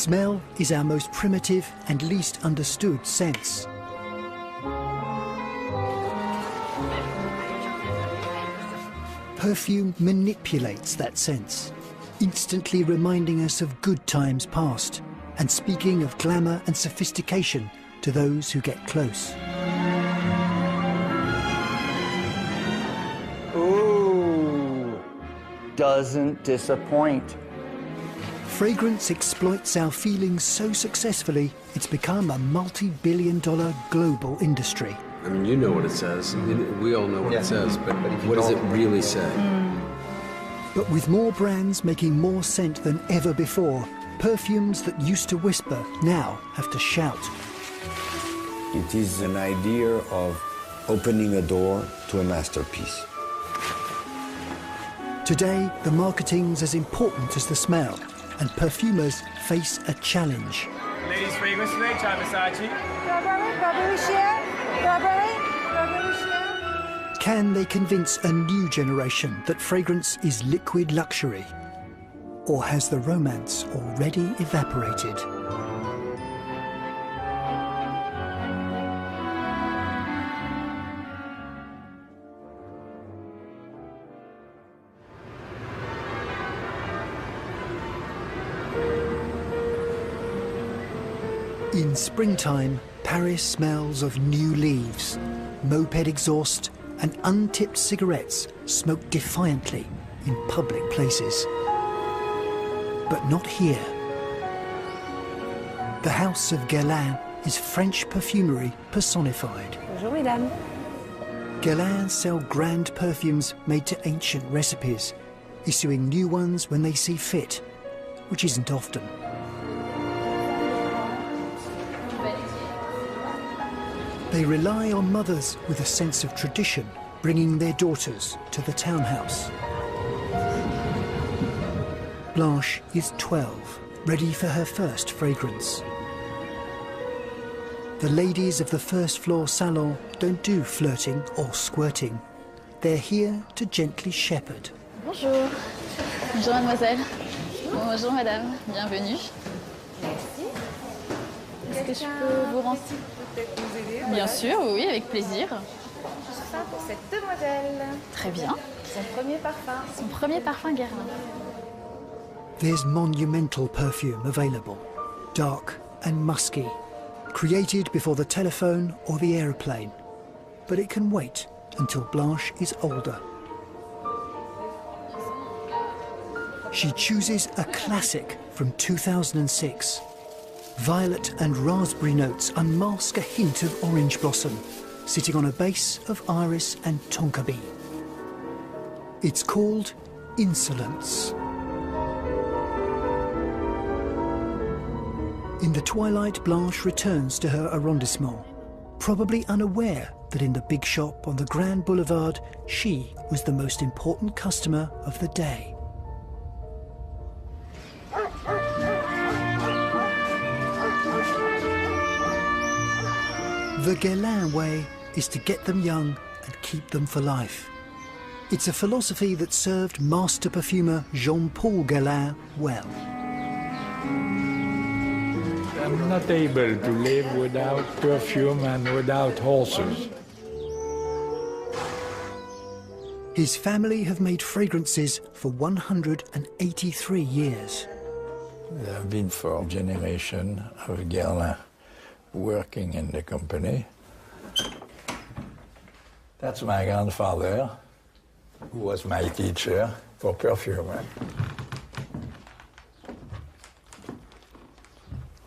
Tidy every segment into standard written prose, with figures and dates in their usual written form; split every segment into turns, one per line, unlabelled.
Smell is our most primitive and least understood sense. Perfume manipulates that sense, instantly reminding us of good times past and speaking of glamour and sophistication to those who get close.
Ooh, doesn't disappoint.
Fragrance exploits our feelings so successfully, it's become a multi-billion-dollar global industry.
I mean, you know what it says. We all know what it says, but what does it really say?
But with more brands making more scent than ever before, perfumes that used to whisper now have to shout.
It is an idea of opening a door to a masterpiece.
Today, the marketing's as important as the smell, and perfumers face a challenge.
Ladies' fragrance today, try Versace.
Strawberry sheer. Strawberry sheer.
Can they convince a new generation that fragrance is liquid luxury? Or has the romance already evaporated? In springtime, Paris smells of new leaves, moped exhaust, and untipped cigarettes smoked defiantly in public places. But not here. The house of Guerlain is French perfumery personified.
Bonjour, mesdames.
Guerlain sell grand perfumes made to ancient recipes, issuing new ones when they see fit, which isn't often. They rely on mothers with a sense of tradition, bringing their daughters to the townhouse. Blanche is 12, ready for her first fragrance. The ladies of the first floor salon don't do flirting or squirting. They're here to gently shepherd.
Bonjour. Bonjour mademoiselle. Bonjour madame. Bienvenue.
Merci.
Est-ce que je peux vous renseigner?
Peut-être nous aider?
Bien sûr, oui, avec plaisir.
Ça pour cette demoiselle.
Très bien.
Son premier parfum.
Son premier parfum Guerlain.
There's monumental perfume available, dark and musky, created before the telephone or the aeroplane. But it can wait until Blanche is older. She chooses a classic from 2006. Violet and raspberry notes unmask a hint of orange blossom, sitting on a base of iris and tonka bean. It's called Insolence. In the twilight, Blanche returns to her arrondissement, probably unaware that in the big shop on the Grand Boulevard, she was the most important customer of the day. The Guerlain way is to get them young and keep them for life. It's a philosophy that served master perfumer Jean-Paul Guerlain well.
I'm not able to live without perfume and without horses.
His family have made fragrances for 183 years.
There have been 4 generations of Guerlain working in the company. That's my grandfather, who was my teacher for perfume.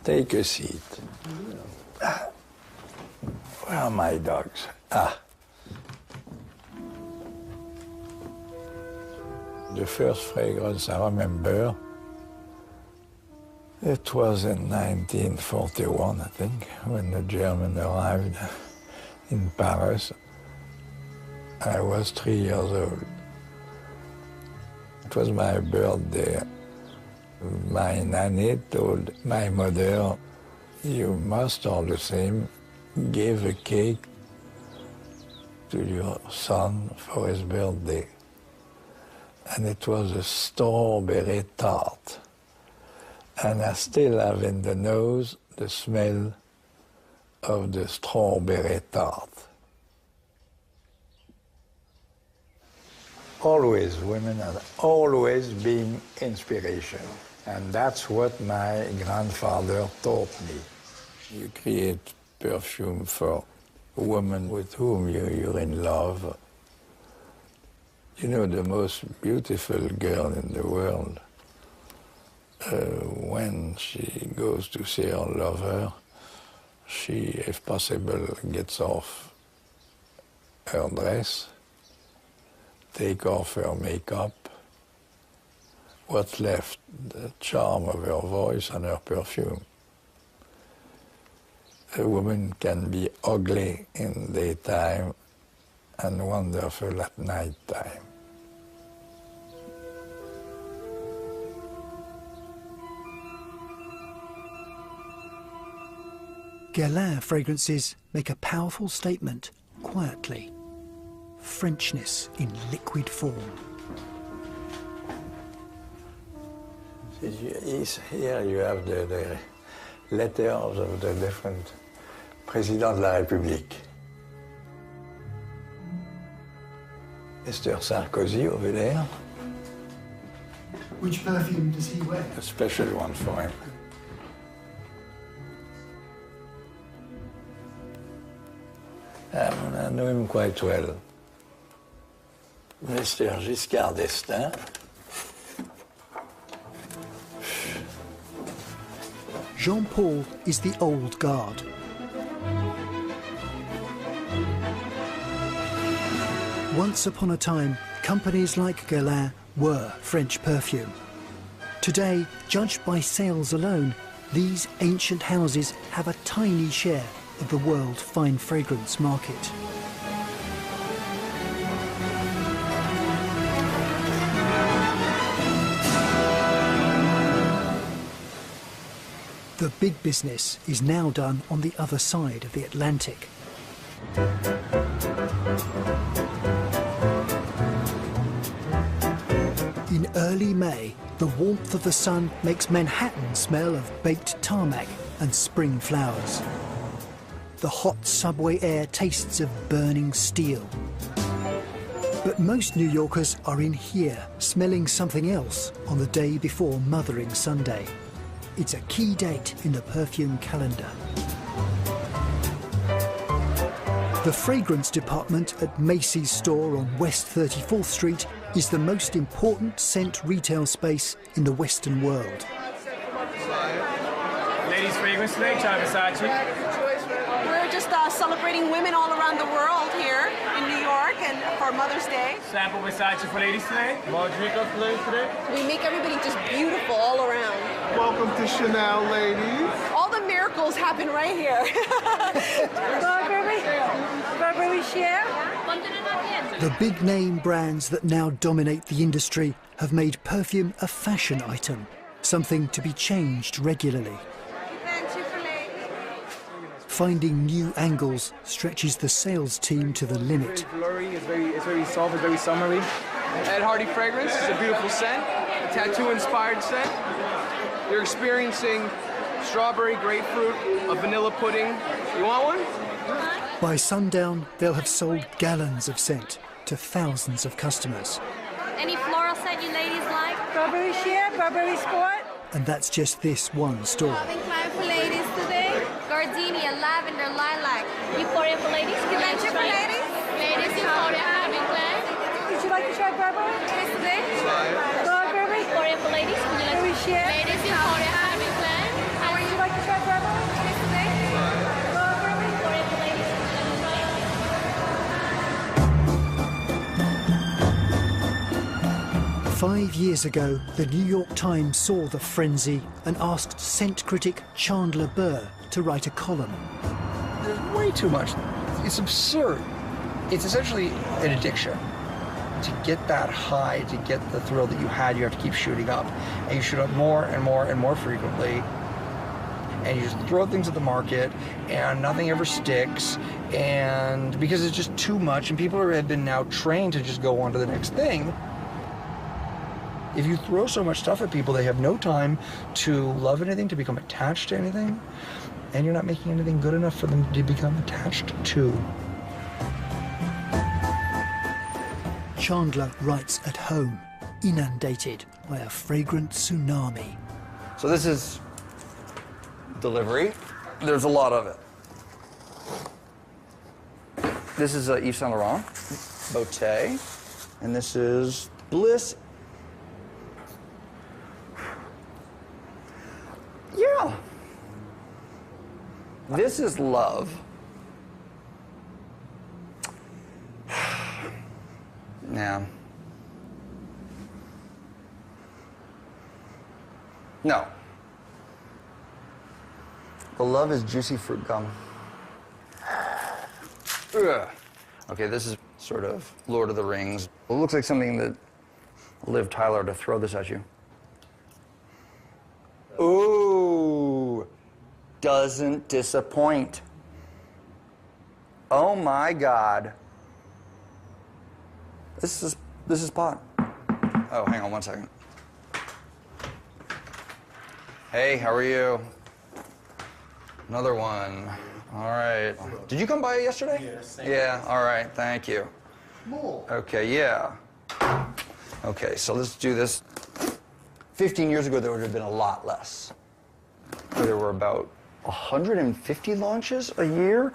Take a seat. Where are my dogs? The first fragrance I remember, it was in 1941, I think, when the Germans arrived in Paris. I was 3 years old. It was my birthday. My nanny told my mother, you must all the same give a cake to your son for his birthday. And it was a strawberry tart. And I still have in the nose the smell of the strawberry tart. Always, women have always been inspiration. And that's what my grandfather taught me. You create perfume for a woman with whom you're in love. You know, the most beautiful girl in the world, when she goes to see her lover, she, if possible, gets off her dress, take off her makeup. What's left? The charm of her voice and her perfume. A woman can be ugly in daytime and wonderful at night time.
Guerlain fragrances make a powerful statement quietly. Frenchness in liquid form.
Here you have the letters of the different Présidents de la République. Mr. Sarkozy over there.
Which perfume does he wear?
A special one for him. I know him quite well. Mr. Giscard d'Estaing.
Jean-Paul is the old guard. Once upon a time, companies like Guerlain were French perfume. Today, judged by sales alone, these ancient houses have a tiny share of the world fine fragrance market. The big business is now done on the other side of the Atlantic. In early May, the warmth of the sun makes Manhattan smell of baked tarmac and spring flowers. The hot subway air tastes of burning steel. But most New Yorkers are in here, smelling something else on the day before Mothering Sunday. It's a key date in the perfume calendar. The fragrance department at Macy's store on West 34th Street is the most important scent retail space in the Western world.
Ladies fragrance today, try Versace.
We're just celebrating women all around the world here in New York and for Mother's Day.
Sample Versace for ladies today. Margarita for ladies today.
We make everybody just beautiful all around.
Welcome to Chanel, ladies.
All the miracles happen right here.
The big name brands that now dominate the industry have made perfume a fashion item, something to be changed regularly. Finding new angles stretches the sales team to the limit.
It's very blurry, it's very soft, it's very summery. Ed Hardy fragrance is a beautiful scent, a tattoo-inspired scent. You're experiencing strawberry, grapefruit, a vanilla pudding. You want one?
By sundown, they'll have sold gallons of scent to thousands of customers.
Any floral scent you ladies like?
Burberry Sheer, Burberry Sport.
And that's just this one store.
Calvin Klein for ladies today. Gardenia, lavender, lilac. Euphoria for ladies. Convention for ladies. Ladies, Euphoria, Calvin Klein.
Would you like to try Burberry?
Yes, today.
Burberry.
Euphoria for ladies. Would you like to
share?
Ladies, Euphoria, Calvin Klein. How are
Would
you?
you like to try Burberry?
Yes, today.
Burberry.
Euphoria for ladies. Would you like to try?
5 years ago, the New York Times saw the frenzy and asked scent critic Chandler Burr to write a column.
There's way too much. It's absurd. It's essentially an addiction. To get that high, to get the thrill that you had, you have to keep shooting up. And you shoot up more and more and more frequently. And you just throw things at the market, and nothing ever sticks. And because it's just too much, and people have been now trained to just go on to the next thing, If you throw so much stuff at people, they have no time to love anything, to become attached to anything, and you're not making anything good enough for them to become attached to.
Chandler writes at home, inundated by a fragrant tsunami.
So this is delivery. There's a lot of it. This is Yves Saint Laurent, Beauté, and this is Bliss. Yeah. This is love. Yeah. No. The love is juicy fruit gum. Ugh. Okay, this is sort of Lord of the Rings. It looks like something that Liv Tyler to throw this at you. Ooh, doesn't disappoint. Oh my God. This is pot. Oh, hang on one second. Hey, how are you? Another one. All right. Did you come by yesterday? Yes. Yeah, all right, thank you. More. Okay, yeah. Okay, so let's do this. 15 years ago, there would have been a lot less. There were about 150 launches a year,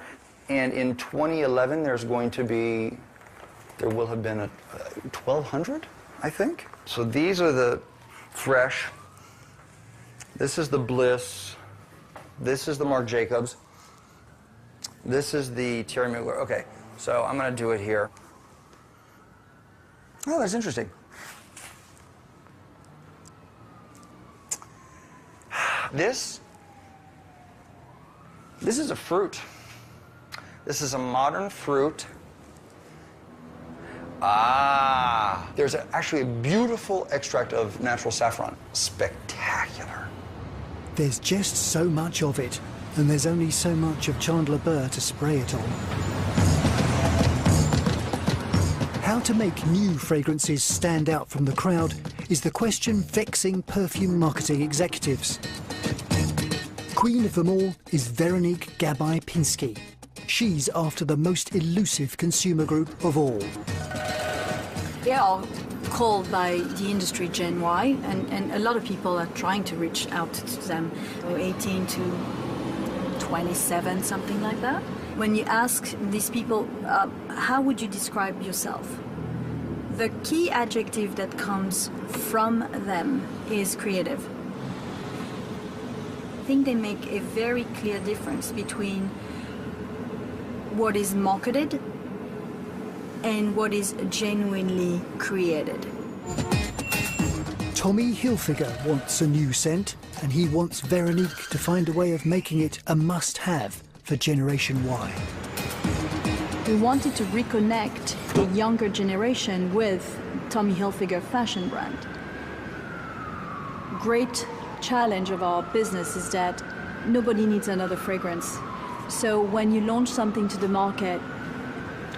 and in 2011, there will have been 1,200, I think. So these are the fresh. This is the Bliss. This is the Marc Jacobs. This is the Thierry Mugler. Okay, so I'm going to do it here. Oh, that's interesting. This is a fruit. This is a modern fruit. Ah, there's actually a beautiful extract of natural saffron. Spectacular.
There's just so much of it, and there's only so much of Chandler Burr to spray it on. How to make new fragrances stand out from the crowd is the question vexing perfume marketing executives. Queen of them all is Veronique Gabai-Pinsky. She's after the most elusive consumer group of all.
They are called by the industry Gen Y, and a lot of people are trying to reach out to them. 18 to 27, something like that. When you ask these people, how would you describe yourself? The key adjective that comes from them is creative. I think they make a very clear difference between what is marketed and what is genuinely created.
Tommy Hilfiger wants a new scent, and he wants Veronique to find a way of making it a must-have for Generation Y.
We wanted to reconnect the younger generation with Tommy Hilfiger fashion brand. Great challenge of our business is that nobody needs another fragrance. So when you launch something to the market,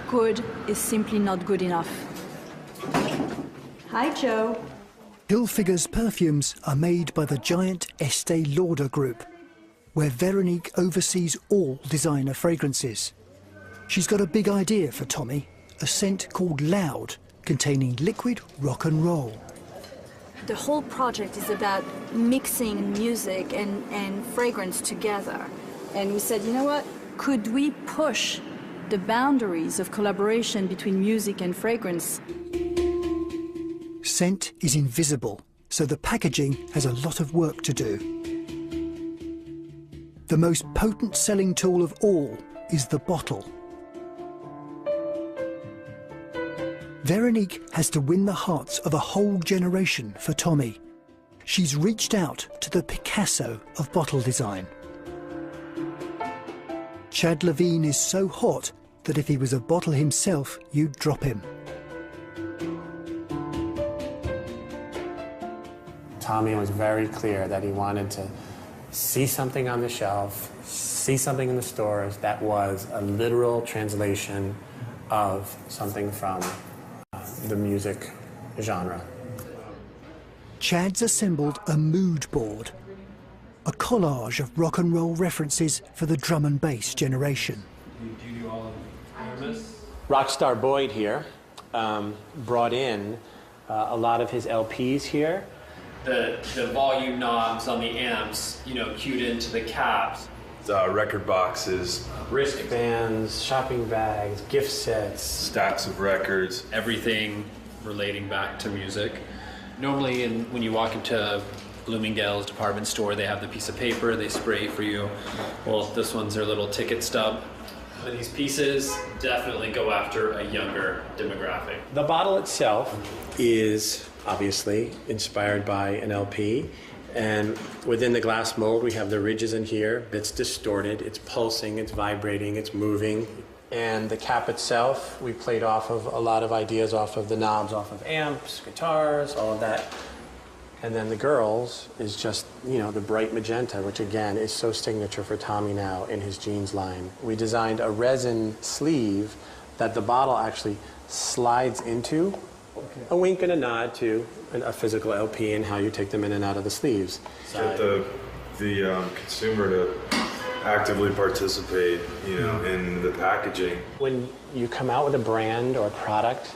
good is simply not good enough. Hi, Joe.
Hilfiger's perfumes are made by the giant Estée Lauder Group, where Veronique oversees all designer fragrances. She's got a big idea for Tommy, a scent called Loud, containing liquid rock and roll.
The whole project is about mixing music and fragrance together. And we said, you know what, could we push the boundaries of collaboration between music and fragrance?
Scent is invisible, so the packaging has a lot of work to do. The most potent selling tool of all is the bottle. Veronique has to win the hearts of a whole generation for Tommy. She's reached out to the Picasso of bottle design. Chad Levine is so hot that if he was a bottle himself, you'd drop him.
Tommy was very clear that he wanted to see something on the shelf, see something in the stores that was a literal translation of something from the music genre.
Chad's assembled a mood board, a collage of rock and roll references for the drum and bass generation.
Rockstar Boyd here brought in a lot of his LPs here.
The volume knobs on the amps, you know, cued into the cabs.
Record boxes,
wristbands, shopping bags, gift sets,
stacks of records.
Everything relating back to music. Normally, when you walk into Bloomingdale's department store, they have the piece of paper, they spray for you. Well, this one's their little ticket stub. And these pieces definitely go after a younger demographic.
The bottle itself is obviously inspired by an LP. And within the glass mold, we have the ridges in here. It's distorted, it's pulsing, it's vibrating, it's moving. And the cap itself, we played off of a lot of ideas off of the knobs, off of amps, guitars, all of that. And then the girls is just, you know, the bright magenta, which again is so signature for Tommy now in his jeans line. We designed a resin sleeve that the bottle actually slides into. Okay. A wink and a nod to a physical LP and how you take them in and out of the sleeves.
Get the consumer to actively participate, you know, in the packaging.
When you come out with a brand or a product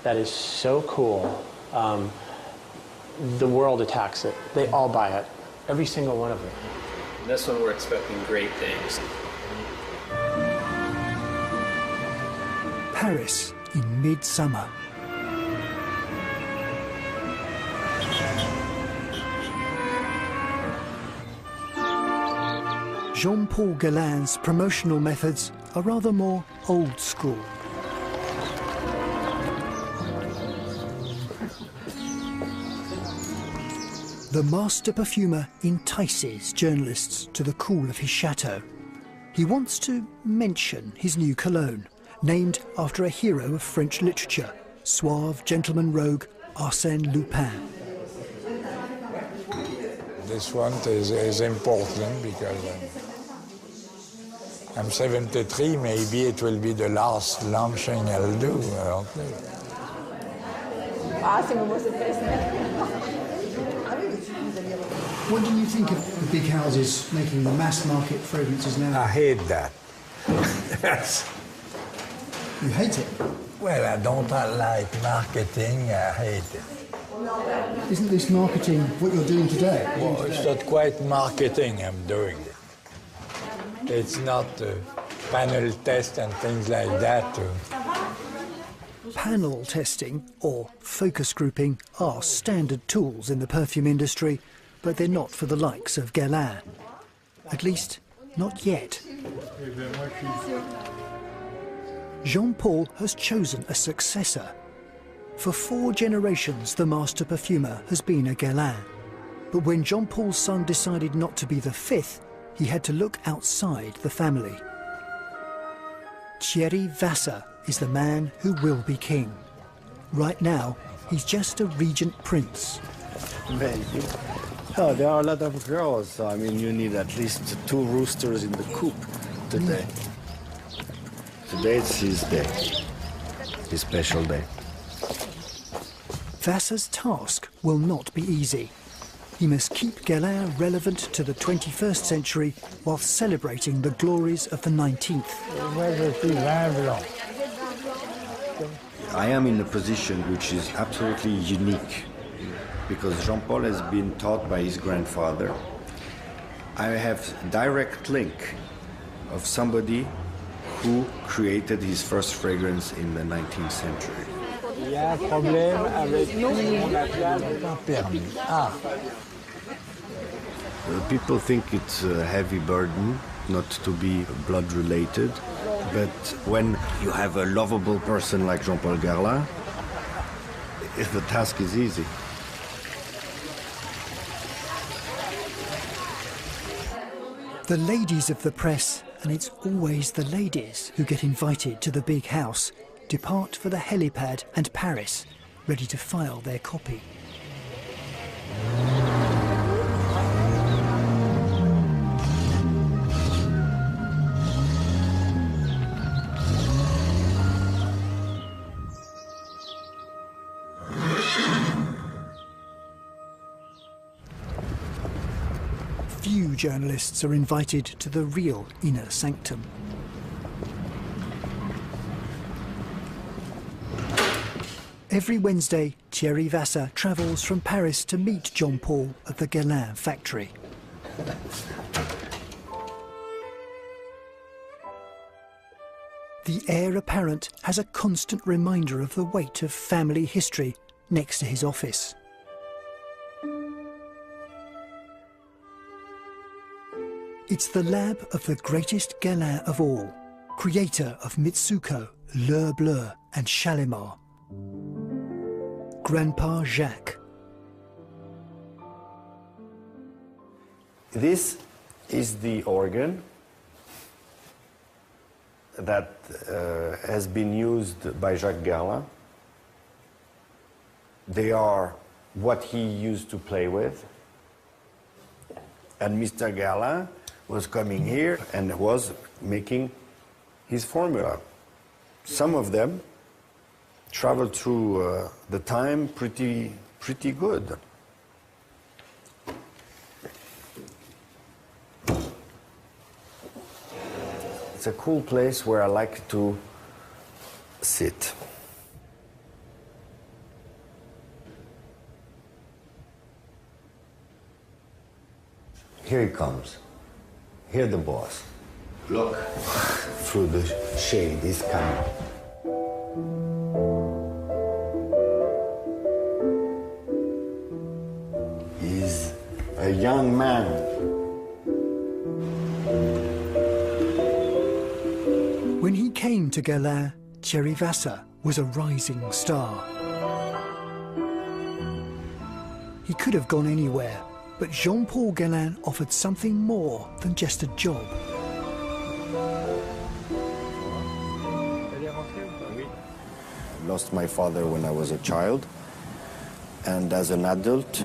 that is so cool, the world attacks it. They all buy it, every single one of them.
This one we're expecting great things.
Paris in midsummer. Jean-Paul Gallin's promotional methods are rather more old school. The master perfumer entices journalists to the cool of his chateau. He wants to mention his new cologne, named after a hero of French literature, suave gentleman rogue Arsène Lupin.
This one is important because I'm 73, maybe it will be the last launching I'll do, I don't know.
What do you think of the big houses making the mass market fragrances now?
I hate that.
You hate it?
Well, I don't like marketing, I hate it.
Isn't this marketing what you're doing today?
Well, it's not quite marketing I'm doing. It's not panel test and things like that.
Panel testing or focus grouping are standard tools in the perfume industry, but they're not for the likes of Guerlain. At least, not yet. Jean-Paul has chosen a successor. For 4 generations, the master perfumer has been a Guerlain. But when Jean-Paul's son decided not to be the 5th, he had to look outside the family. Thierry Vassar is the man who will be king. Right now, he's just a regent prince.
Maybe. Oh, there are a lot of girls, so I mean, you need at least 2 roosters in the coop today. Today it's his day, his special day.
Vassar's task will not be easy. He must keep Guerlain relevant to the 21st century while celebrating the glories of the 19th.
I am in a position which is absolutely unique because Jean-Paul has been taught by his grandfather. I have direct link of somebody who created his first fragrance in the 19th century.
Il y a un problème avec permis. Ah.
People think it's a heavy burden not to be blood related, but when you have a lovable person like Jean-Paul Guerlain, the task is easy.
The ladies of the press, and it's always the ladies who get invited to the big house, depart for the helipad and Paris, ready to file their copy. few journalists are invited to the real inner sanctum. Every Wednesday, Thierry Vasser travels from Paris to meet Jean-Paul at the Guerlain factory. The heir apparent has a constant reminder of the weight of family history next to his office. It's the lab of the greatest Guerlain of all, creator of Mitsuko, L'Heure Bleue and Chalimar, Grandpa Jacques.
This is the organ that has been used by Jacques Guerlain. They are what he used to play with. And Mr. Guerlain was coming here and was making his formula. Some of them traveled through the time pretty good. It's a cool place where I like to sit. Here he comes. Here the boss. Look through the shade, he's coming. He's a young man.
When he came to Guerlain, Thierry Vasser was a rising star. He could have gone anywhere, but Jean-Paul Guerlain offered something more than just a job.
I lost my father when I was a child, and as an adult,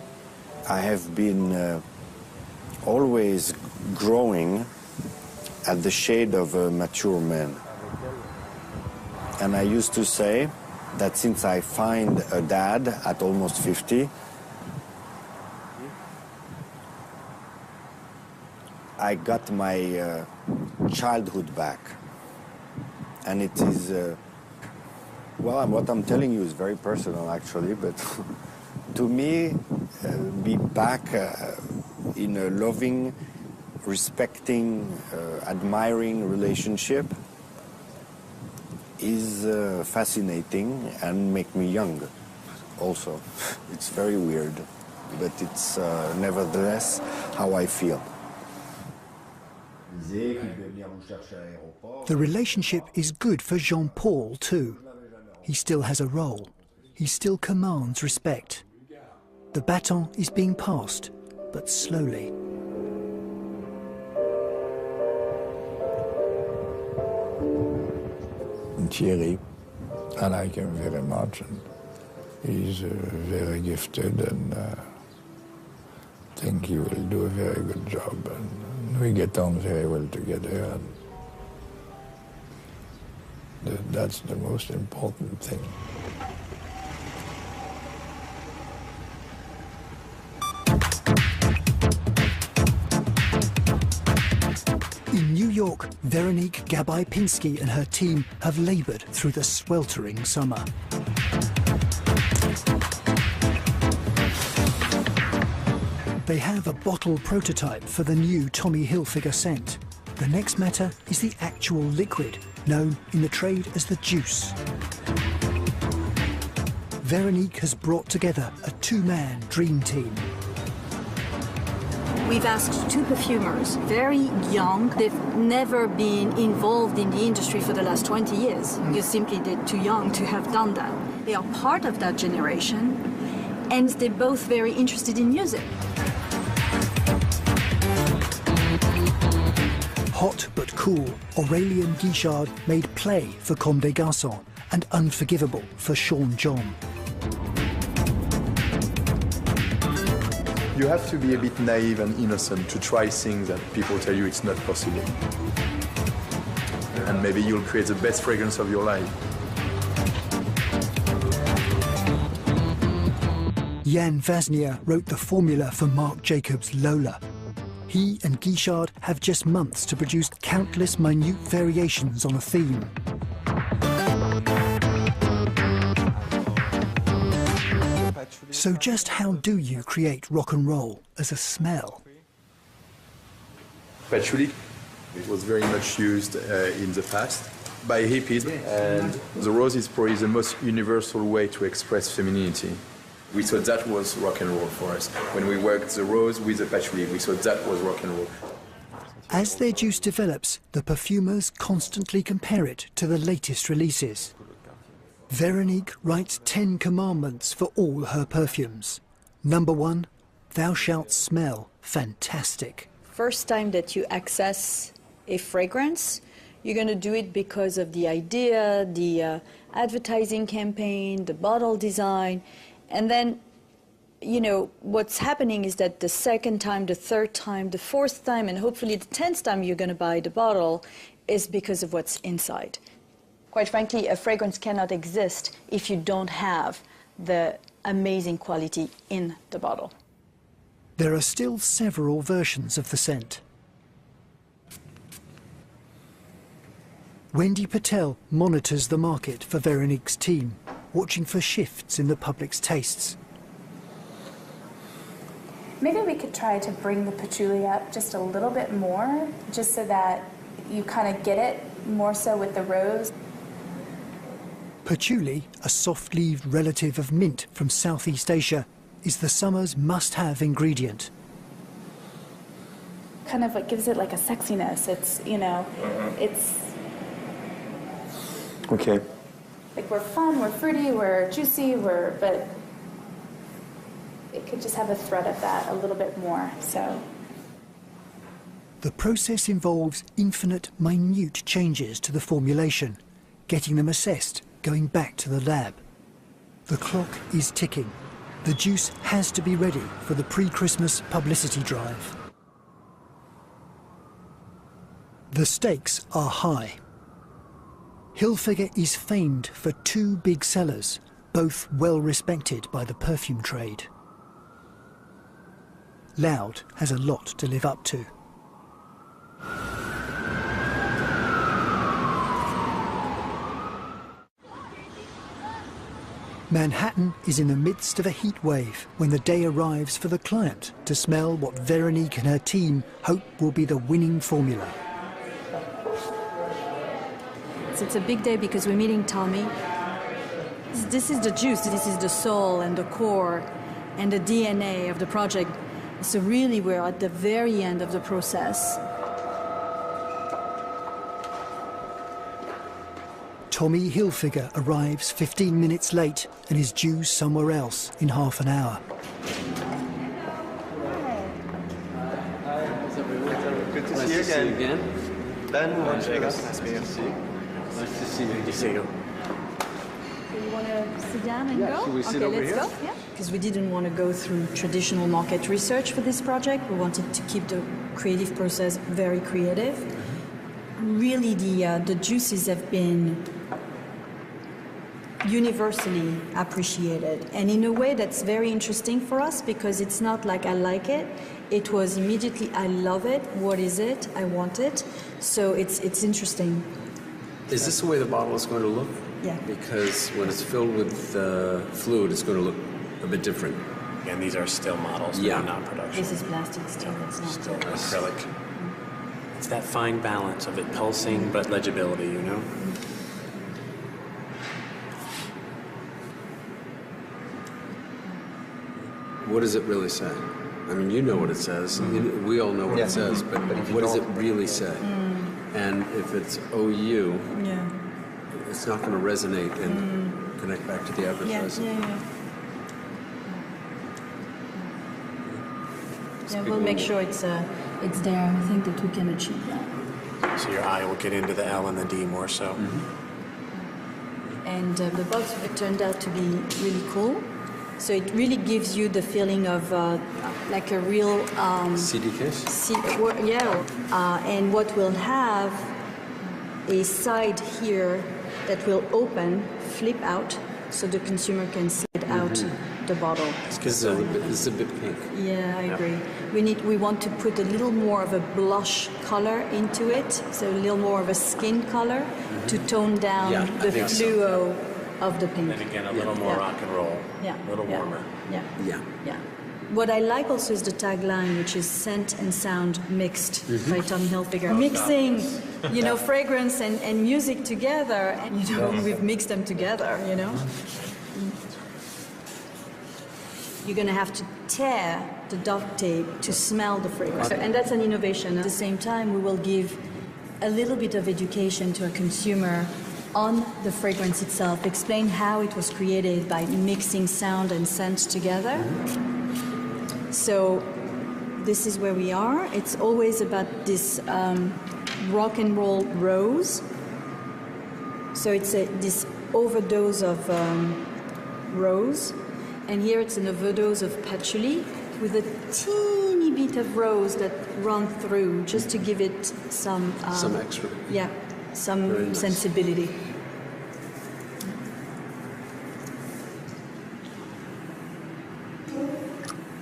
I have been always growing at the shade of a mature man. And I used to say that since I find a dad at almost 50, I got my childhood back. And it is, well, what I'm telling you is very personal actually, but to me, be back in a loving, respecting, admiring relationship is fascinating and make me young also. It's very weird, but it's nevertheless how I feel.
The relationship is good for Jean-Paul too. He still has a role. He still commands respect. The baton is being passed, but slowly.
Thierry, I like him very much, and he's very gifted, and I think he will do a very good job. And we get on very well together, and that's the most important thing.
In New York, Veronique Gabay-Pinsky and her team have laboured through the sweltering summer. They have a bottle prototype for the new Tommy Hilfiger scent. The next matter is the actual liquid, known in the trade as the juice. Veronique has brought together a two-man dream team.
We've asked two perfumers, very young. They've never been involved in the industry for the last 20 years because simply they're too young to have done that. They are part of that generation, and they're both very interested in music.
Hot but cool, Aurélien Guichard made Play for Comme des Garçons and Unforgivable for Sean John.
You have to be a bit naive and innocent to try things that people tell you it's not possible. And maybe you'll create the best fragrance of your life.
Jan Vasnier wrote the formula for Marc Jacobs' Lola. He and Guichard have just months to produce countless minute variations on a theme. So just how do you create rock and roll as a smell?
Patchouli, it was very much used in the past by hippies, and the rose is probably the most universal way to express femininity. We thought that was rock and roll for us. When we worked the rose with the patchouli, we thought that was rock and roll.
As their juice develops, the perfumers constantly compare it to the latest releases. Veronique writes 10 commandments for all her perfumes. Number 1, thou shalt smell fantastic.
First time that you access a fragrance, you're going to do it because of the idea, the advertising campaign, the bottle design. And then, you know, what's happening is that the second time, the third time, the fourth time, and hopefully the 10th time you're going to buy the bottle is because of what's inside. Quite frankly, a fragrance cannot exist if you don't have the amazing quality in the bottle.
There are still several versions of the scent. Wendy Patel monitors the market for Veronique's team, watching for shifts in the public's tastes.
Maybe we could try to bring the patchouli up just a little bit more, just so that you kind of get it more so with the rose.
Patchouli, a soft-leaved relative of mint from Southeast Asia, is the summer's must-have ingredient.
Kind of what gives it like a sexiness. It's, you know, it's...
Okay.
Like we're fun, we're fruity, we're juicy, but it could just have a thread of that a little bit more, so.
The process involves infinite, minute changes to the formulation, getting them assessed, going back to the lab. The clock is ticking. The juice has to be ready for the pre-Christmas publicity drive. The stakes are high. Hilfiger is famed for 2 big sellers, both well respected by the perfume trade. Loud has a lot to live up to. Manhattan is in the midst of a heat wave when the day arrives for the client to smell what Veronique and her team hope will be the winning formula.
It's a big day because we're meeting Tommy. This is the juice, this is the soul and the core and the DNA of the project. So really we're at the very end of the process.
Tommy Hilfiger arrives 15 minutes late and is due somewhere else in half an hour.
Good to see you again.
Ben, nice to meet you.
Nice to see you. Good to see you.
So you want to sit down and go?
Should we sit over
let's
here?
go. Yeah. Because we didn't want to go through traditional market research for this project. We wanted to keep the creative process very creative. Really, the juices have been universally appreciated, and in a way that's very interesting for us because it's not like I like it. It was immediately I love it. What is it? I want it. So it's interesting.
Is this the way the bottle is going to look?
Yeah.
Because when it's filled with fluid, it's going to look a bit different.
And these are still models,
Yeah.
they're not production.
This is plastic still. It's not
Still acrylic. It's that fine balance of it pulsing but legibility, you know?
What does it really say? I mean, you know what it says. We all know what it says, but what does it really say? And if it's OU, it's not going to resonate and connect back to the advertising.
Yeah, we'll make sure it's there. I think that we can achieve that.
So your eye will get into the L and the D more so.
And the box turned out to be really cool. So it really gives you the feeling of like a real
CD case?
And what we'll have a side here that will open, flip out, so the consumer can slide out the bottle.
It's because it's a bit pink.
Yeah, I agree. We want to put a little more of a blush color into it, so a little more of a skin color to tone down the fluo of the pink.
And again, a little more rock and roll.
Yeah.
A little warmer.
Yeah.
Yeah.
Yeah. What I like also is the tagline, which is scent and sound mixed by Tommy Hilfiger. Mixing, you know, fragrance and music together, and you know, we've mixed them together, you know. You're going to have to tear the duct tape to smell the fragrance. And that's an innovation. At the same time, we will give a little bit of education to a consumer on the fragrance itself, explain how it was created by mixing sound and scent together. So this is where we are. It's always about this rock and roll rose. So it's this overdose of rose. And here it's an overdose of patchouli with a teeny bit of rose that run through, just to give it some
extra.
Yeah, some sensibility.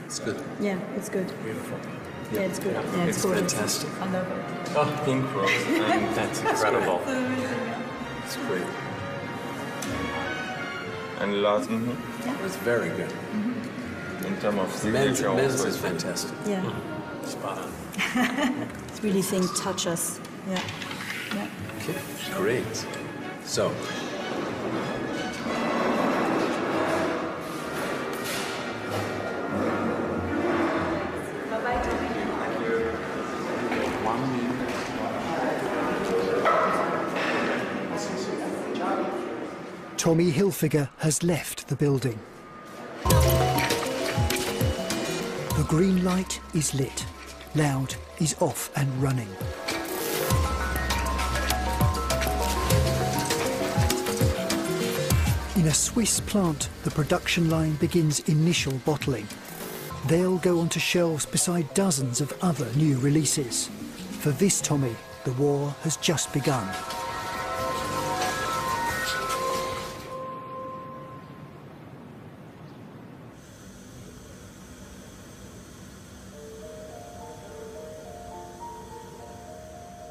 It's good.
Yeah, it's good.
Beautiful.
Yeah, it's good. Yeah,
it's
gorgeous.
fantastic.
I love it.
Oh, pink rose. That's incredible.
It's great. And last,
It's very good.
in terms of
Men's
signature, also
is
it's
fantastic.
Yeah.
Spot on.
It's really saying touch us. Yeah. Yeah.
Okay, great. So,
Tommy Hilfiger has left the building. The green light is lit. Loud is off and running. In a Swiss plant, the production line begins initial bottling. They'll go onto shelves beside dozens of other new releases. For this Tommy, the war has just begun.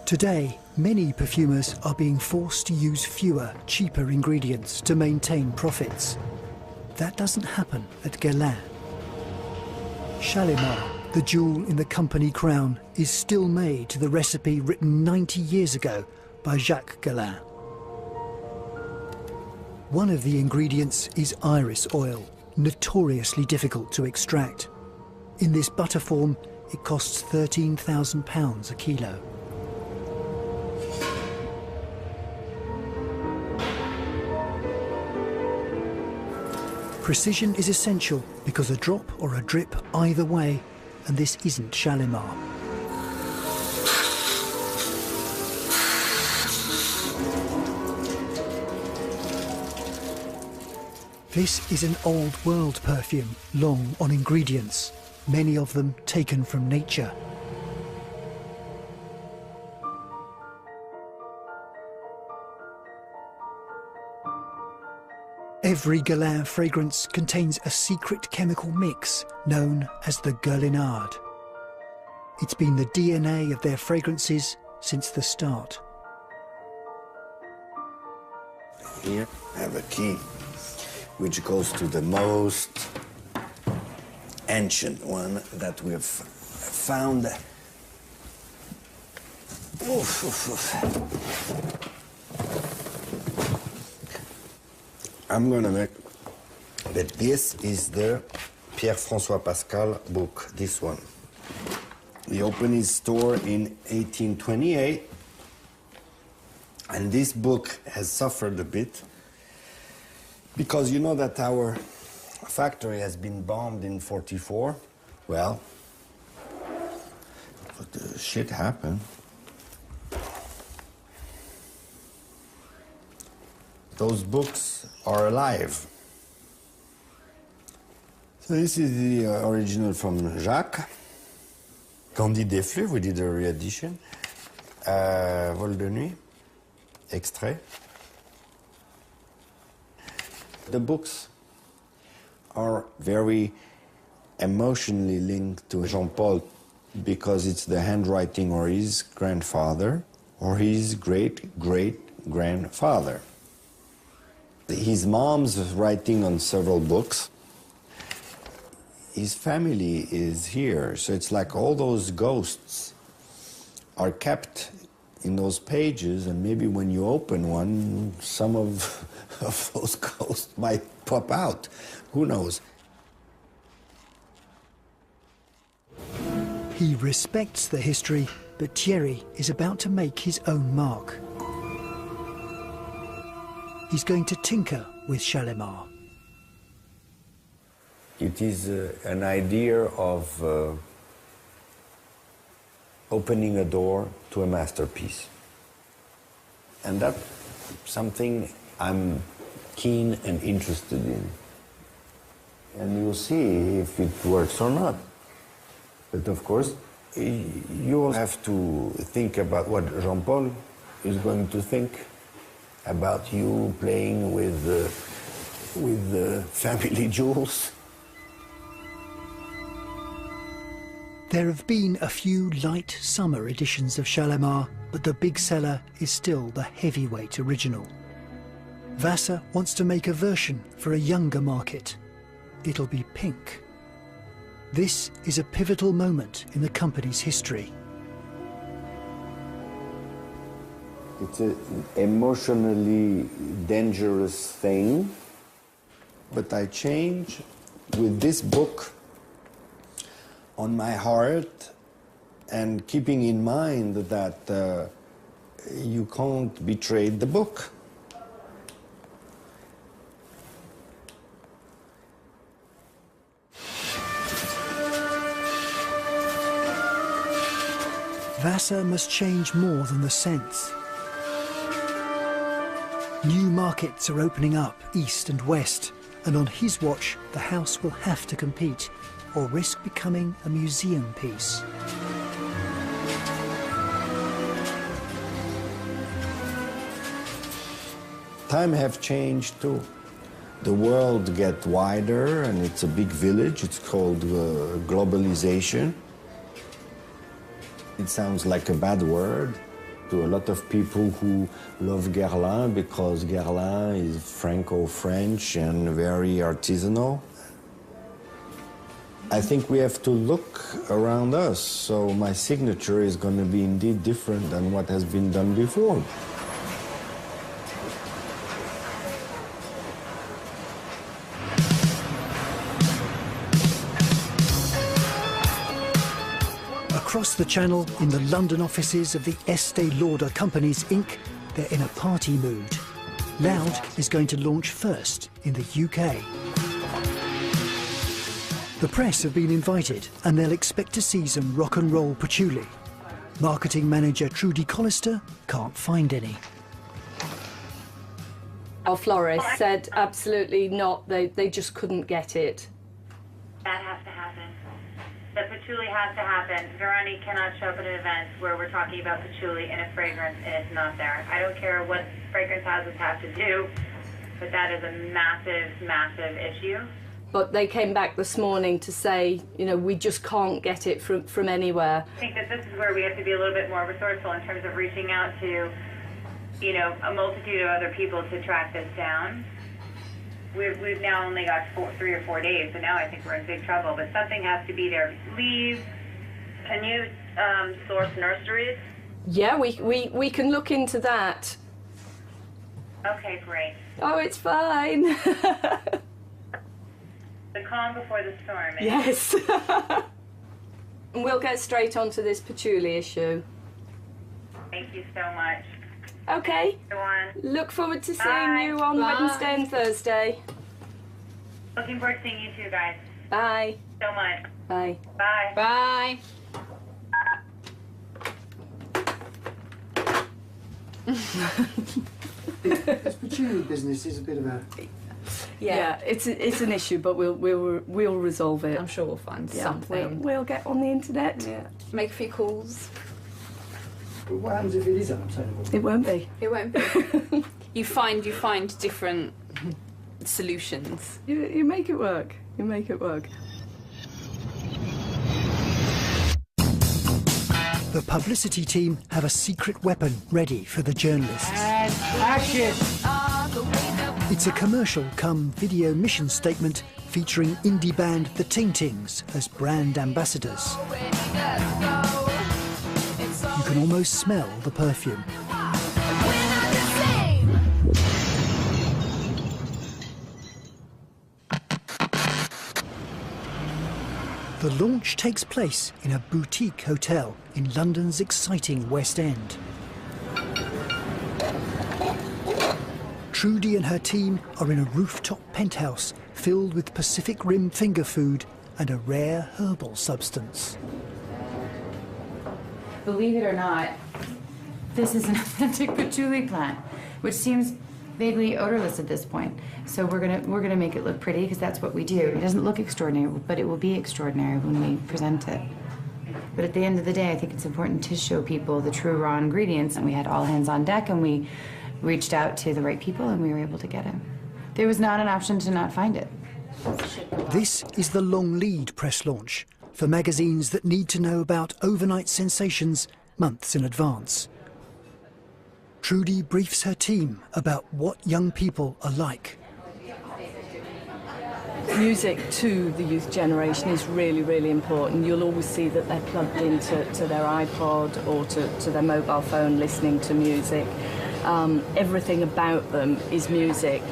Today, many perfumers are being forced to use fewer, cheaper ingredients to maintain profits. That doesn't happen at Guerlain. Shalimar, the jewel in the company crown, is still made to the recipe written 90 years ago by Jacques Guerlain. One of the ingredients is iris oil, notoriously difficult to extract. In this butter form, it costs £13,000 a kilo. Precision is essential because a drop or a drip either way, and this isn't Shalimar. This is an old world perfume, long on ingredients, many of them taken from nature. Every Guerlain fragrance contains a secret chemical mix known as the Guerlinade. It's been the DNA of their fragrances since the start.
Here I have a key which goes to the most ancient one that we have found. Oof, oof, oof. I'm gonna make, but this is the Pierre-François Pascal book, this one. He opened his store in 1828, and this book has suffered a bit because you know that our factory has been bombed in 44. Well, but the shit happened. Those books are alive. So this is the original from Jacques. Candide des Fleuves, we did a re-edition. Vol de Nuit, extrait. The books are very emotionally linked to Jean-Paul because it's the handwriting or his grandfather or his great-great-grandfather. His mom's writing on several books. His family is here, so it's like all those ghosts are kept in those pages, and maybe when you open one, some of those ghosts might pop out. Who knows?
He respects the history, but Thierry is about to make his own mark. He's going to tinker with Shalimar.
It is an idea of opening a door to a masterpiece. And that's something I'm keen and interested in. And you'll see if it works or not. But of course, you have to think about what Jean-Paul is going to think about you playing with the family jewels.
There have been a few light summer editions of Shalimar, but the big seller is still the heavyweight original. Vassar wants to make a version for a younger market. It'll be pink. This is a pivotal moment in the company's history.
It's an emotionally dangerous thing, but I change with this book on my heart and keeping in mind that you can't betray the book.
Vassar must change more than the scents. New markets are opening up east and west, and on his watch, the house will have to compete or risk becoming a museum piece.
Time have changed too. The world get wider and it's a big village. It's called globalization. It sounds like a bad word to a lot of people who love Guerlain because Guerlain is Franco-French and very artisanal. I think we have to look around us, so my signature is going to be indeed different than what has been done before.
Across the channel, in the London offices of the Estée Lauder Companies, Inc., they're in a party mood. Loud is going to launch first in the UK. The press have been invited, and they'll expect to see some rock and roll patchouli. Marketing manager Trudy Collister can't find any.
Our florist said absolutely not, they just couldn't get it.
That has to happen. The patchouli has to happen. Veronique cannot show up at an event where we're talking about patchouli in a fragrance and it's not there. I don't care what fragrance houses have to do, but that is a massive, massive issue.
But they came back this morning to say, you know, we just can't get it from anywhere.
I think that this is where we have to be a little bit more resourceful in terms of reaching out to, you know, a multitude of other people to track this down. We've now only got 3 or 4 days, so now I think we're in big trouble. But something has to be there. Leaves. Can you source nurseries?
Yeah, we can look into that.
Okay, great.
Oh, it's fine.
The calm before the storm. Eh?
Yes. And we'll get straight onto this patchouli issue.
Thank you so much.
Okay.
Everyone.
Look forward to seeing you on Wednesday and Thursday.
Looking forward to seeing you too, guys.
Bye.
So much.
Bye.
Bye.
Bye.
This patchouli business is a bit of a...
Yeah, it's an issue, but we'll resolve it.
I'm sure we'll find something.
We'll get on the internet.
Yeah. Make a few calls.
But what happens if it is unobtainable?
It won't be.
It won't be. you find different
solutions.
You make it work. You make it work.
The publicity team have a secret weapon ready for the journalists.
And action!
It's a commercial come video mission statement featuring indie band The Ting Tings as brand ambassadors. You can almost smell the perfume. The launch takes place in a boutique hotel in London's exciting West End. Trudy and her team are in a rooftop penthouse filled with Pacific Rim finger food and a rare herbal substance.
Believe it or not, this is an authentic patchouli plant, which seems vaguely odorless at this point. So we're gonna make it look pretty because that's what we do. It doesn't look extraordinary, but it will be extraordinary when we present it. But at the end of the day, I think it's important to show people the true raw ingredients, and we had all hands on deck, and we reached out to the right people, and we were able to get it. There was not an option to not find it.
This is the long lead press launch for magazines that need to know about overnight sensations months in advance. Trudy briefs her team about what young people are like.
Music to the youth generation is really, really important. You'll always see that they're plugged into their iPod or to their mobile phone listening to music. Everything about them is music.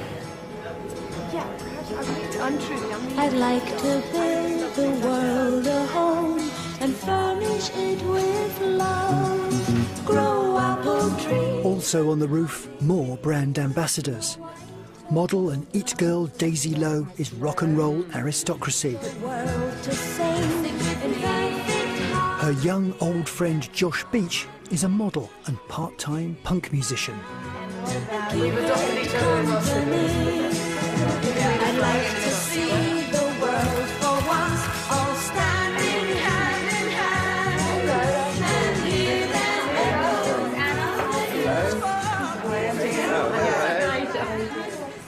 I'd like to build the world a home and furnish it with love. Grow apple trees.
Also on the roof, more brand ambassadors. Model and it girl Daisy Lowe is rock and roll aristocracy. Her young old friend Josh Beach is a model and part-time punk musician.
I'd like to see the world for once, all standing hand in hand, and hear them echo.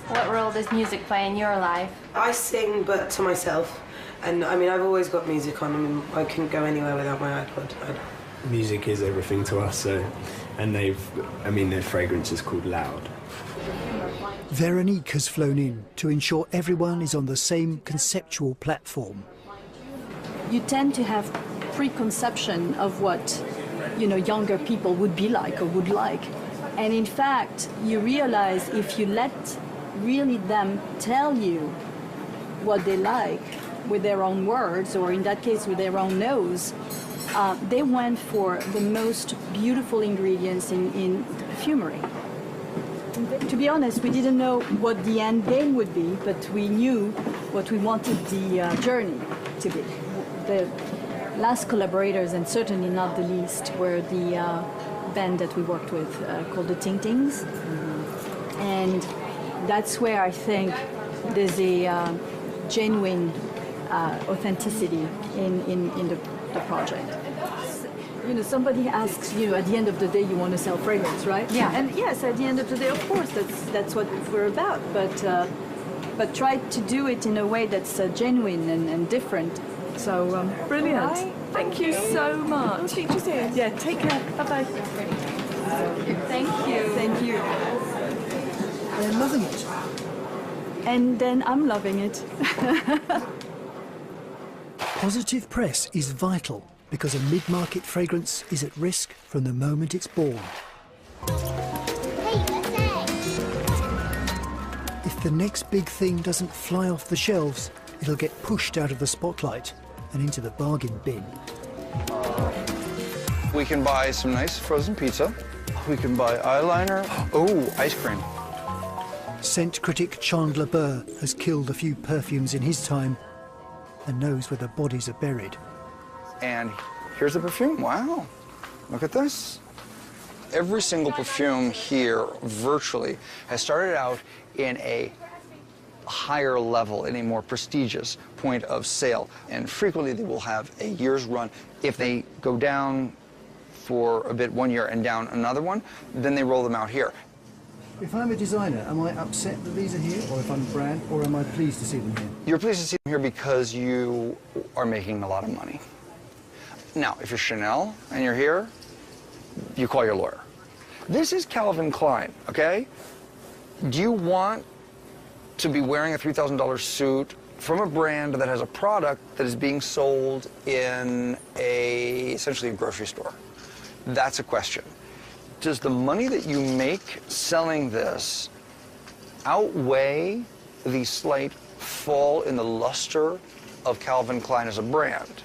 What role does music play in your life?
I sing, but to myself. And I mean, I've always got music on. I mean, I couldn't go anywhere without my iPod.
Music is everything to us, and their fragrance is called Loud.
Veronique has flown in to ensure everyone is on the same conceptual platform.
You tend to have preconception of what, younger people would be like or would like. And in fact, you realize if you let really them tell you what they like with their own words, or in that case with their own nose, they went for the most beautiful ingredients in perfumery. To be honest, we didn't know what the end game would be, but we knew what we wanted the journey to be. The last collaborators, and certainly not the least, were the band that we worked with called the Ting Tings. And that's where I think there's a genuine authenticity in the project. Somebody asks you at the end of the day, you want to sell fragrance, right?
Yeah.
And yes, at the end of the day, of course, that's what we're about. But try to do it in a way that's genuine and different. So brilliant.
Right.
Thank you so much.
We'll speak to you soon.
Yeah. Take care. Bye bye.
Thank you.
Thank you.
They're loving it.
And then I'm loving it.
Positive press is vital because a mid-market fragrance is at risk from the moment it's born. If the next big thing doesn't fly off the shelves, it'll get pushed out of the spotlight and into the bargain bin.
We can buy some nice frozen pizza. We can buy eyeliner. Oh, ice cream.
Scent critic Chandler Burr has killed a few perfumes in his time and knows where the bodies are buried.
And here's the perfume. Wow, look at this. Every single perfume here, virtually, has started out in a higher level, in a more prestigious point of sale. And frequently they will have a year's run. If they go down for a bit one year and down another one, then they roll them out here.
If I'm a designer, am I upset that these are here, or if I'm a brand, or am I pleased to see them here?
You're pleased to see them here because you are making a lot of money. Now, if you're Chanel and you're here, you call your lawyer. This is Calvin Klein, okay? Do you want to be wearing a $3,000 suit from a brand that has a product that is being sold in essentially a grocery store? That's a question. Does the money that you make selling this outweigh the slight fall in the luster of Calvin Klein as a brand?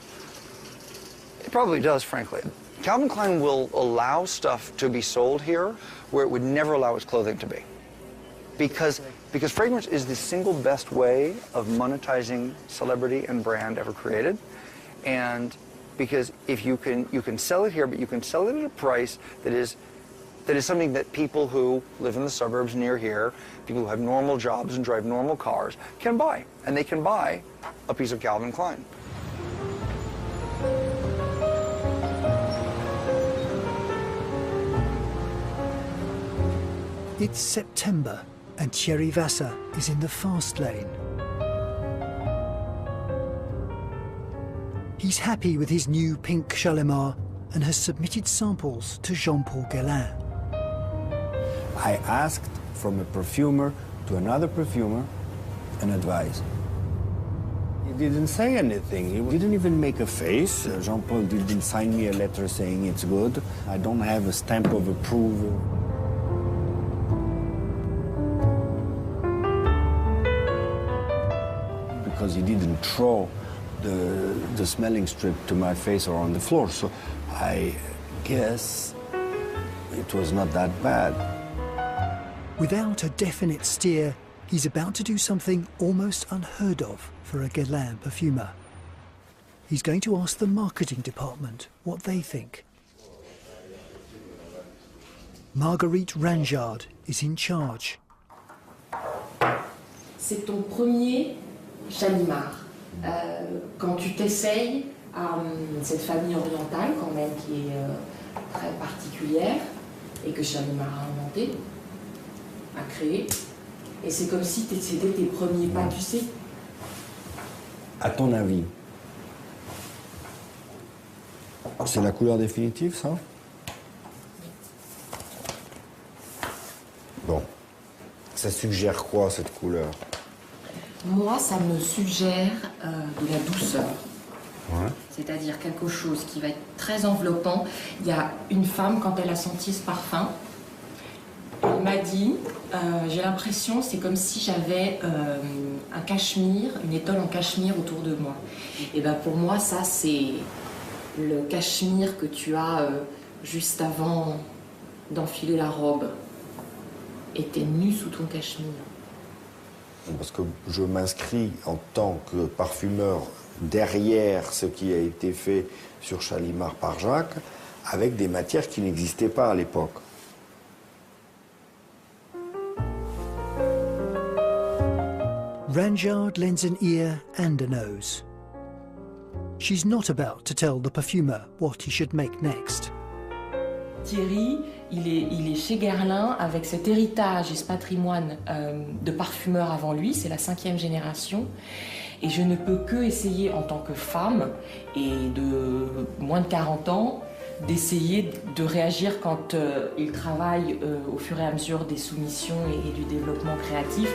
It probably does, frankly. Calvin Klein will allow stuff to be sold here where it would never allow its clothing to be. Because fragrance is the single best way of monetizing celebrity and brand ever created. And because if you can sell it here, but you can sell it at a price that is something that people who live in the suburbs near here, people who have normal jobs and drive normal cars, can buy. And they can buy a piece of Calvin Klein.
It's September, and Thierry Vasser is in the fast lane. He's happy with his new pink Shalimar and has submitted samples to Jean-Paul Guerlain.
I asked from a perfumer to another perfumer an advice. He didn't say anything. He didn't even make a face. Jean-Paul didn't sign me a letter saying it's good. I don't have a stamp of approval. Because he didn't throw the smelling strip to my face or on the floor. So I guess it was not that bad.
Without a definite steer, he's about to do something almost unheard of for a Guerlain perfumer. He's going to ask the marketing department what they think. Marguerite Ranjard is in charge.
C'est ton premier Shalimar. Quand tu t'essayes à cette famille orientale quand même qui est très particulière et que Shalimar a inventé, a créé, et c'est comme si c'était tes premiers pas, tu sais.
À ton avis, c'est la couleur définitive, ça? Bon. Ça suggère quoi, cette couleur?
Moi, ça me suggère de la douceur.
Ouais.
C'est-à-dire quelque chose qui va être très enveloppant. Il y a une femme, quand elle a senti ce parfum, elle m'a dit, j'ai l'impression, c'est comme si j'avais un cachemire, une étole en cachemire autour de moi. Et ben pour moi, ça, c'est le cachemire que tu as juste avant d'enfiler la robe. Et t'es nue sous ton cachemire.
Parce que je m'inscris en tant que parfumeur derrière ce qui a été fait sur Shalimar par Jacques, avec des matières qui n'existaient pas à l'époque.
Ranjard lends an ear and a nose. She's not about to tell the perfumer what he should make next.
Thierry, il est chez Guerlain avec cet héritage et ce patrimoine de parfumeurs avant lui, c'est la 5e génération. Et je ne peux que essayer en tant que femme et de moins de 40 ans, d'essayer de réagir quand il travaille au fur et à mesure des soumissions et du développement créatif.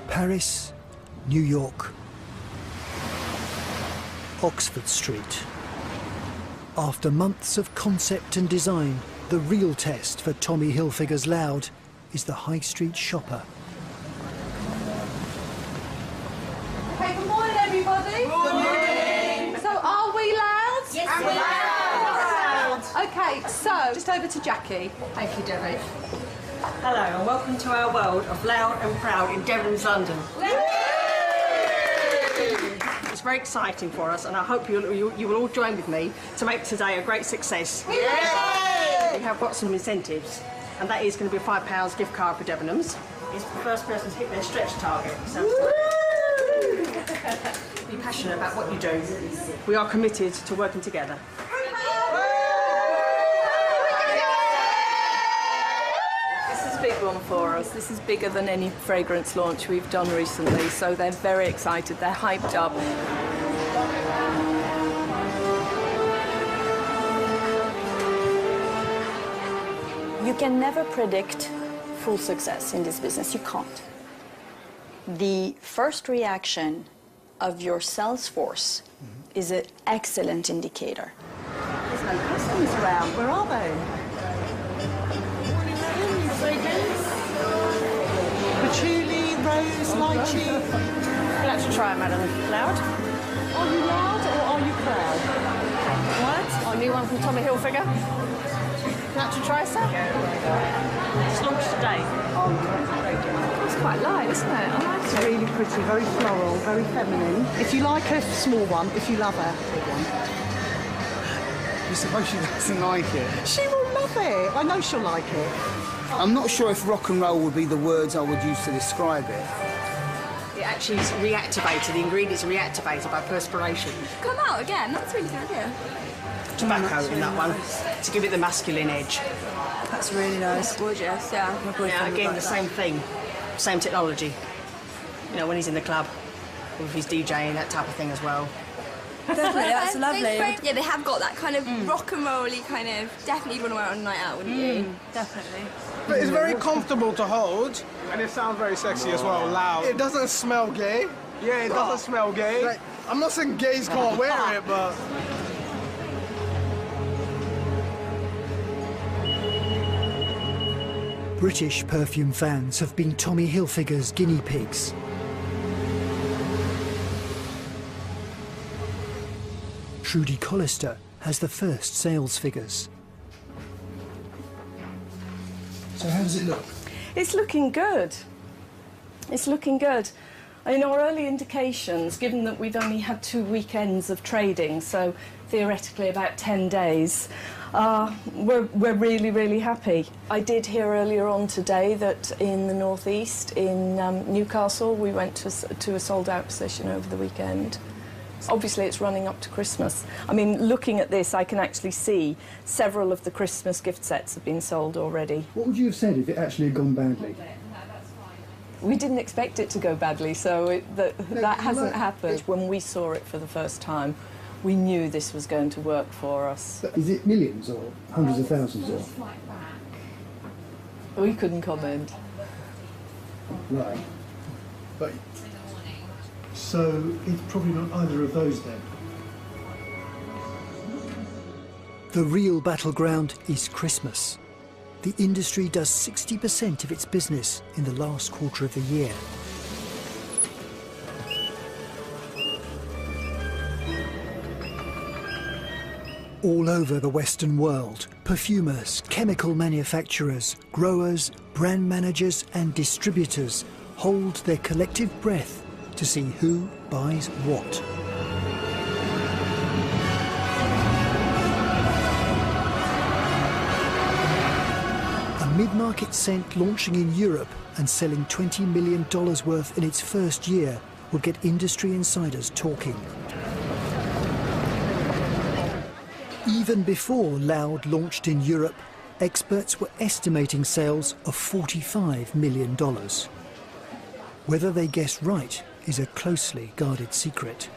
Paris, New York, Oxford Street. After months of concept and design, the real test for Tommy Hilfiger's Loud is the high street shopper.
Okay, good morning, everybody. Good morning. So, are we loud?
Yes, we are.
Okay, so just over to Jackie.
Thank you, Debbie. Hello, and welcome to our world of loud and proud in Devon's, London. It's very exciting for us, and I hope you will all join with me to make today a great success. We have got some incentives, and that is going to be a £5 gift card for Debenhams. It's the first person to hit their stretch target. Sounds good. passionate about what you do. We are committed to working together.
This is a big one for us. This is bigger than any fragrance launch we've done recently, so they're very excited. They're hyped up. You can never predict full success in this business. You can't. The first reaction of your sales force is an excellent indicator.
There's no customers around. Where are they? Patchouli, rose, lychee. You'll have to try it, madam. Loud? Are you loud or are you proud? What? Our new one from Tommy Hilfiger. You'll have to try, sir. It's launched today.
It's quite light, isn't it? I like it.
It's really pretty, very floral, very feminine. If you like a small one, if you love a big one.
You suppose she doesn't like it?
She will love it. I know she'll like it.
I'm not sure if rock and roll would be the words I would use to describe it.
It actually is reactivated. The ingredients are reactivated by perspiration.
Come out again. That's a really good idea.
Tobacco in that one to give it the masculine edge.
That's really nice. Gorgeous, yeah.
Yeah, again, the same thing, same technology. You know, when he's in the club, with his DJing, that type of thing as well.
Definitely, that's lovely. Yeah, they have got that kind of rock and roll-y kind of. Definitely, you'd want to wear it on a night out, wouldn't you? Definitely.
But it's very comfortable to hold. And it sounds very sexy as well, loud. It doesn't smell gay. Yeah, it doesn't smell gay. Like, I'm not saying gays can't wear it, but...
British perfume fans have been Tommy Hilfiger's guinea pigs. Trudy Collister has the first sales figures.
So how does it look?
It's looking good. It's looking good. In our early indications, given that we've only had 2 weekends of trading, so theoretically about 10 days, we're really, really happy. I did hear earlier on today that in the northeast, in Newcastle, we went to a sold-out position over the weekend. Obviously, it's running up to Christmas. I mean, looking at this, I can actually see several of the Christmas gift sets have been sold already.
What would you have said if it actually had gone badly?
We didn't expect it to go badly, so that hasn't happened. When we saw it for the first time, we knew this was going to work for us.
Is it millions or hundreds of thousands or?
We couldn't comment.
Right. But so it's probably not either of those then.
The real battleground is Christmas. The industry does 60% of its business in the last quarter of the year. All over the Western world, perfumers, chemical manufacturers, growers, brand managers and distributors hold their collective breath to see who buys what. A mid-market scent launching in Europe and selling $20 million worth in its first year will get industry insiders talking. Even before Loud launched in Europe, experts were estimating sales of $45 million. Whether they guess right is a closely guarded secret.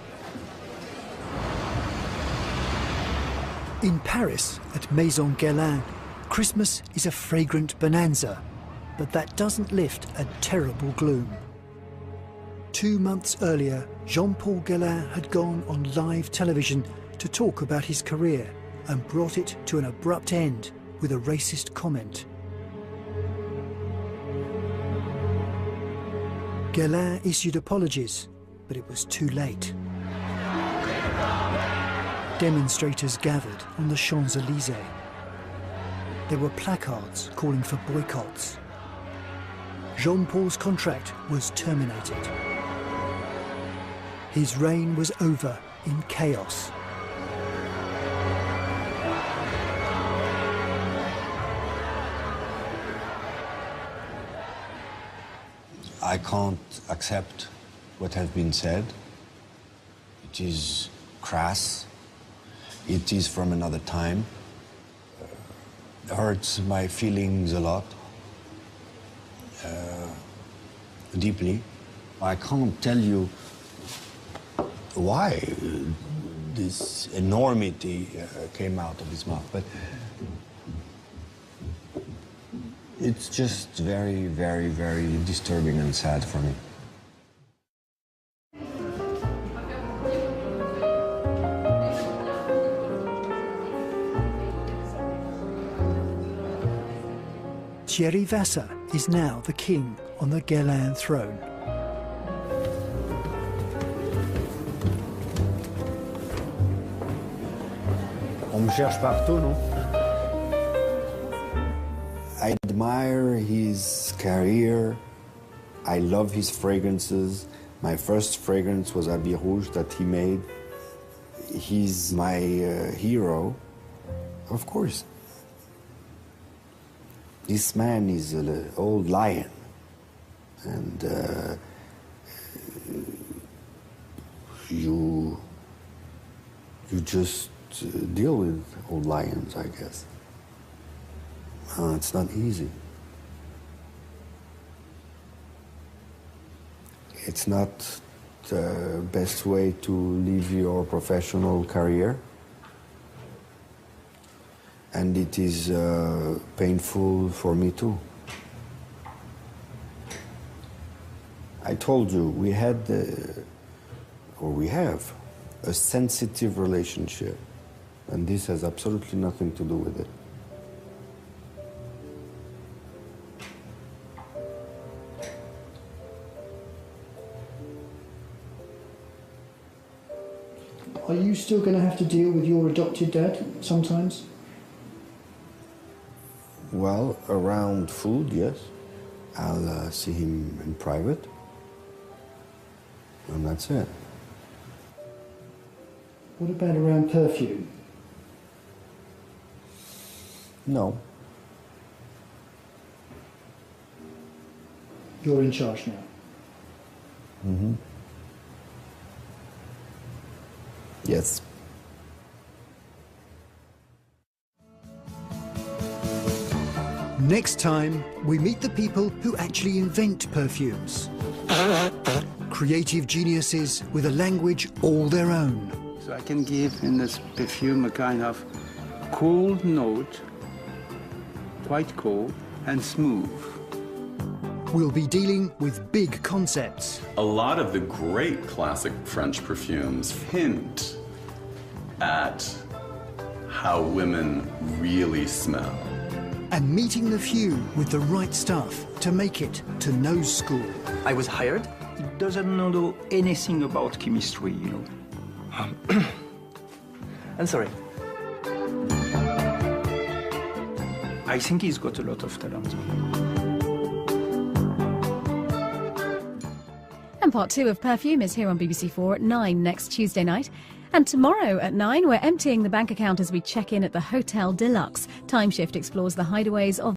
In Paris, at Maison Guerlain, Christmas is a fragrant bonanza, but that doesn't lift a terrible gloom. 2 months earlier, Jean-Paul Guerlain had gone on live television to talk about his career and brought it to an abrupt end with a racist comment. Guerlain issued apologies, but it was too late. Demonstrators gathered on the Champs-Élysées. There were placards calling for boycotts. Jean-Paul's contract was terminated. His reign was over in chaos.
I can't accept what has been said. It is crass. It is from another time. Hurts my feelings a lot. Deeply. I can't tell you why this enormity came out of his mouth, but it's just very, very, very disturbing and sad for me.
Thierry Vassa is now the king on the Guerlain throne.
On me cherche partout, non? I admire his career. I love his fragrances. My first fragrance was Habit Rouge that he made. He's my hero, of course. This man is an old lion, and you just deal with old lions, I guess. It's not easy. It's not the best way to live your professional career. And it is painful for me too. I told you, we had, or we have, a sensitive relationship. And this has absolutely nothing to do with it.
Are you still going to have to deal with your adopted dad sometimes?
Well, around food, yes. I'll see him in private. And that's it.
What about around perfume?
No.
You're in charge now.
Mm-hmm. Yes.
Next time, we meet the people who actually invent perfumes. Creative geniuses with a language all their own.
So I can give in this perfume a kind of cool note, quite cool and smooth.
We'll be dealing with big concepts.
A lot of the great classic French perfumes hint at how women really smell.
And meeting the few with the right stuff to make it to nose school.
I was hired. He doesn't know anything about chemistry, you know. I'm sorry. I think he's got a lot of talent.
And part 2 of Perfume is here on BBC4 at 9 next Tuesday night. And tomorrow at 9, we're emptying the bank account as we check in at the Hotel Deluxe. Time Shift explores the hideaways of